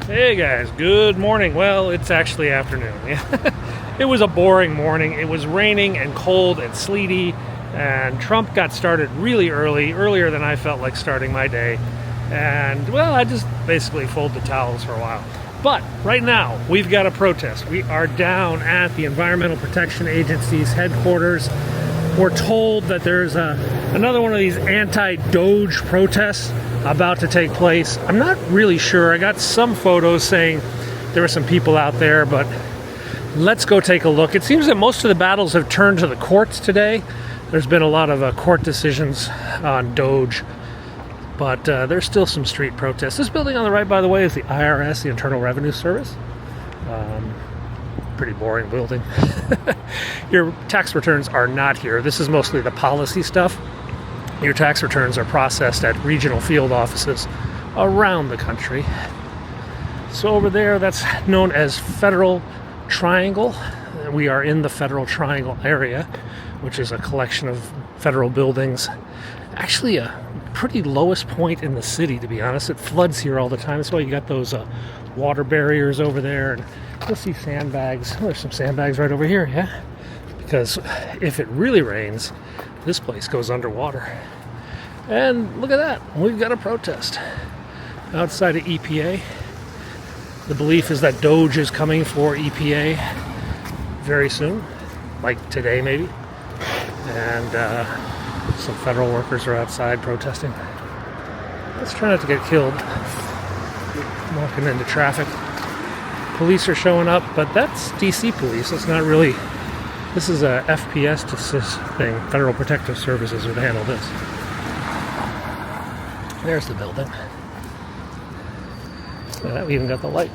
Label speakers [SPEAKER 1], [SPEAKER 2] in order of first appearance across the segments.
[SPEAKER 1] Hey guys, good morning. Well, it's actually afternoon. It was a boring morning. It was raining and cold and sleety, and Trump got started really earlier than I felt like starting my day. And well, I just basically folded the towels for a while. But right now, we've got a protest. We are down at the Environmental Protection Agency's headquarters. We're told that there's another one of these anti-DOGE protests about to take place. I'm not really sure. I got some photos saying there were some people out there, but let's go take a look. It seems that most of the battles have turned to the courts today. There's been a lot of court decisions on DOGE, but there's still some street protests. This building on the right, by the way, is the IRS, the Internal Revenue Service. Pretty boring building. Your tax returns are not here. This is mostly the policy stuff. Your tax returns are processed at regional field offices around the country. So over there, that's known as Federal Triangle. We are in the Federal Triangle area, which is a collection of federal buildings. Actually, a pretty lowest point in the city, to be honest. It floods here all the time. That's why you got those water barriers over there. And you'll see sandbags. Oh, there's some sandbags right over here, yeah? Because if it really rains, this place goes underwater. And look at that. We've got a protest outside of EPA. The belief is that DOGE is coming for EPA very soon, like today maybe. And some federal workers are outside protesting. Let's try not to get killed walking into traffic. Police are showing up, but that's DC police. It's not really. This is a FPS thing. Federal Protective Services would handle this. There's the building. We even got the light.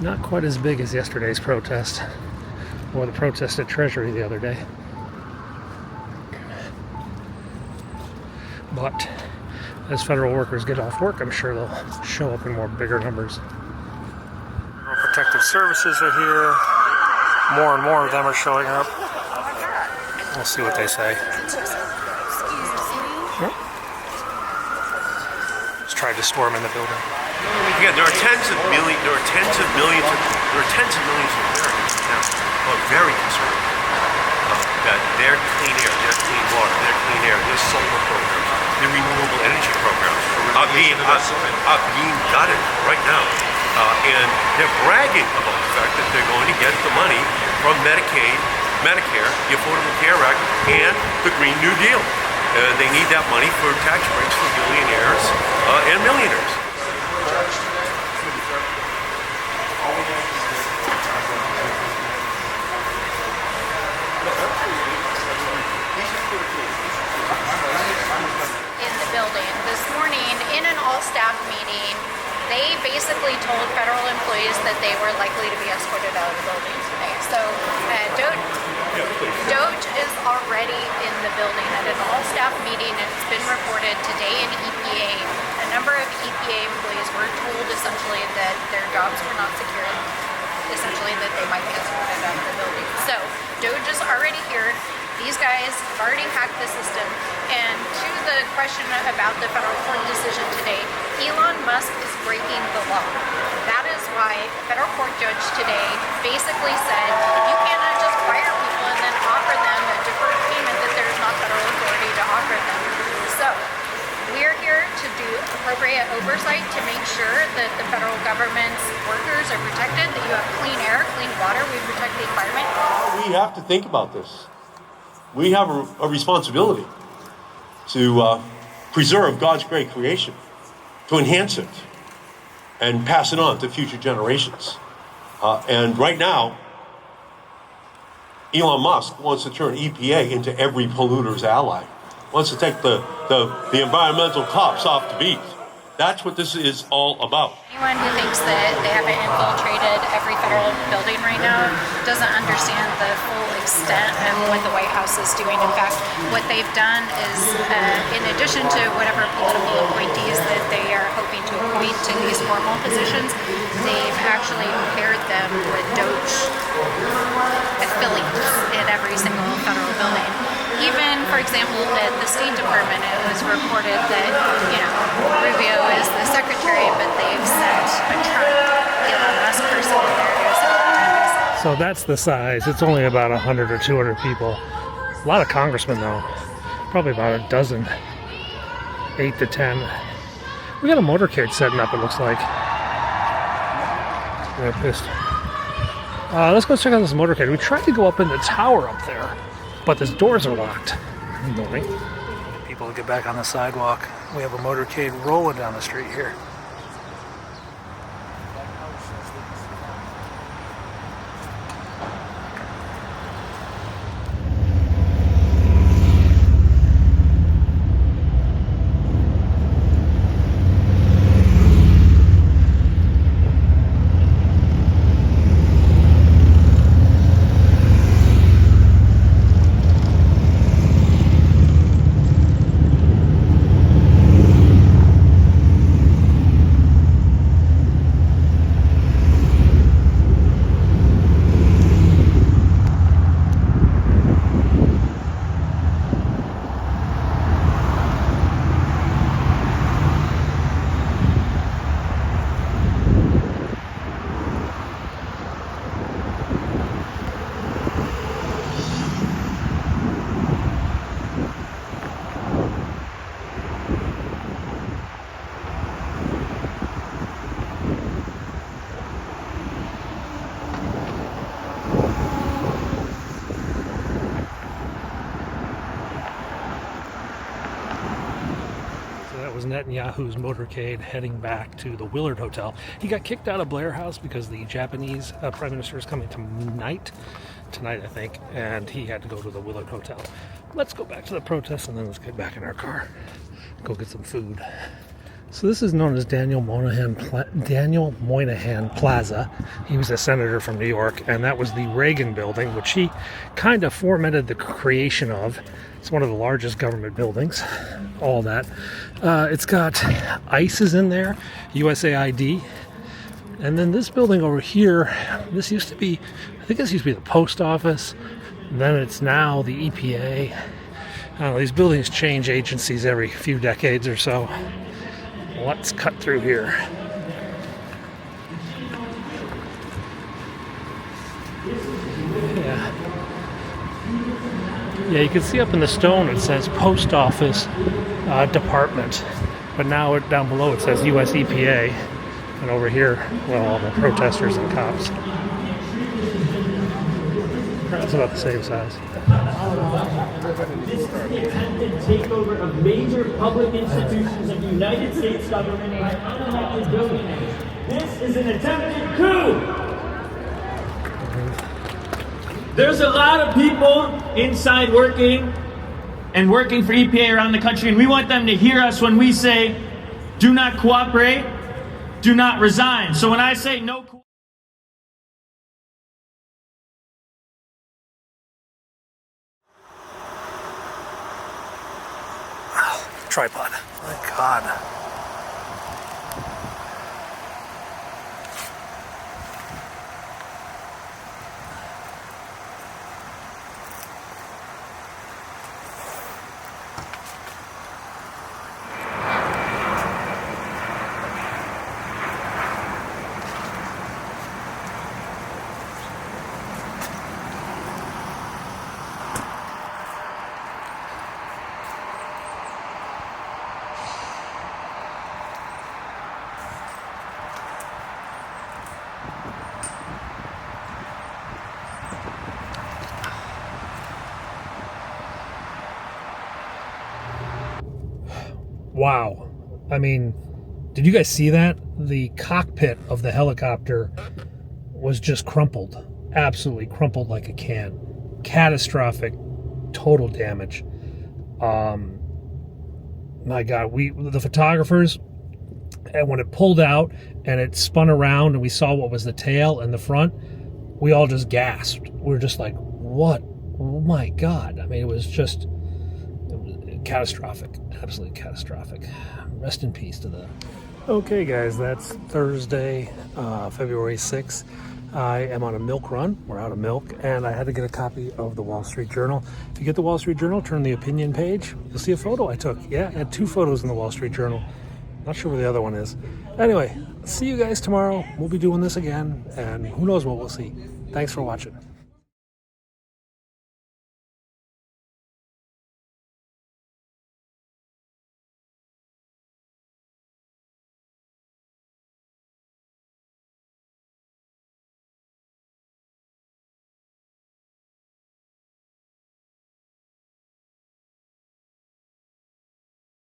[SPEAKER 1] Not quite as big as yesterday's protest, or the protest at Treasury the other day. But as federal workers get off work, I'm sure they'll show up in bigger numbers. Federal Protective Services are here. More and more of them are showing up. We'll see what they say. Yep. Just tried to storm in the building.
[SPEAKER 2] Again, there are tens of millions of Americans now who are very concerned that their clean air, their clean water, their clean air, their solar programs, their renewable energy programs are being gutted right now. And they're bragging about the fact that they're going to get the money from Medicaid, Medicare, the Affordable Care Act, and the Green New Deal. They need that money for tax breaks for billionaires and millionaires.
[SPEAKER 3] In the building this morning, in an all-staff meeting, they basically told federal employees that they were likely to be escorted out of the building today. So DOGE is already in the building at an all-staff meeting, and it's been reported today in EPA. A number of EPA employees were told essentially that their jobs were not secure, essentially that they might be escorted out of the building. So DOGE is already here. These guys have already hacked the system. And to the question about the federal court decision today, Elon Musk is breaking the law. That is why a federal court judge today basically said you cannot just fire people and then offer them a deferred payment that there's not federal authority to offer them. So we're here to do appropriate oversight to make sure that the federal government's workers are protected, that you have clean air, clean water, we protect the environment.
[SPEAKER 2] We have to think about this. We have a responsibility to preserve God's great creation, to enhance it, and pass it on to future generations. And right now, Elon Musk wants to turn EPA into every polluter's ally. Wants to take the environmental cops off the beat. That's what this is all about.
[SPEAKER 3] Anyone who thinks that they haven't infiltrated every federal building right now doesn't understand the full extent of what the White House is doing. In fact, what they've done is, in addition to whatever political appointees that they are hoping to appoint to these formal positions, they've actually paired them with DOGE affiliates in every single federal building. Even, for example, at the State Department, it was reported that, Rubio is the secretary
[SPEAKER 1] So that's the size. It's only about 100 or 200 people. A lot of congressmen though. Probably about a dozen. 8 to 10. We got a motorcade setting up, it looks like. I'm pissed. Let's go check out this motorcade. We tried to go up in the tower up there, but the doors are locked. Good morning. People get back on the sidewalk. We have a motorcade rolling down the street here. Netanyahu's motorcade heading back to the Willard Hotel. He got kicked out of Blair House because the Japanese Prime Minister is coming tonight, I think, and he had to go to the Willard Hotel. Let's go back to the protest and then let's get back in our car, go get some food. So this is known as Daniel Moynihan Plaza. He was a senator from New York, and that was the Reagan building, which he kind of fomented the creation of. It's one of the largest government buildings, all that. It's got ICE in there, USAID. And then this building over here, this used to be, I think this used to be the post office. And then it's now the EPA. I don't know, these buildings change agencies every few decades or so. Let's cut through here. Yeah, you can see up in the stone it says Post Office Department, but now down below it says US EPA, and over here, well, all the protesters and cops. It's about the same size.
[SPEAKER 4] This is the attempted takeover of major public institutions of the United States government by unelected billionaires. This is an attempted coup! There's a lot of people inside working for EPA around the country, and we want them to hear us when we say, do not cooperate, do not resign. So when I say no cooperation,
[SPEAKER 1] Tripod. My God. Wow. I mean, did you guys see that? The cockpit of the helicopter was just crumpled. Absolutely crumpled like a can. Catastrophic, total damage. My God, the photographers, and when it pulled out and it spun around and we saw what was the tail and the front, we all just gasped. We were just like, what? Oh my God. I mean, it was catastrophic. Absolutely catastrophic. Rest in peace to them. Okay, guys, that's Thursday, February 6th. I am on a milk run. We're out of milk, and I had to get a copy of the Wall Street Journal. If you get the Wall Street Journal, turn the opinion page. You'll see a photo I took. Yeah, I had 2 photos in the Wall Street Journal. Not sure where the other one is. Anyway, see you guys tomorrow. We'll be doing this again, and who knows what we'll see. Thanks for watching.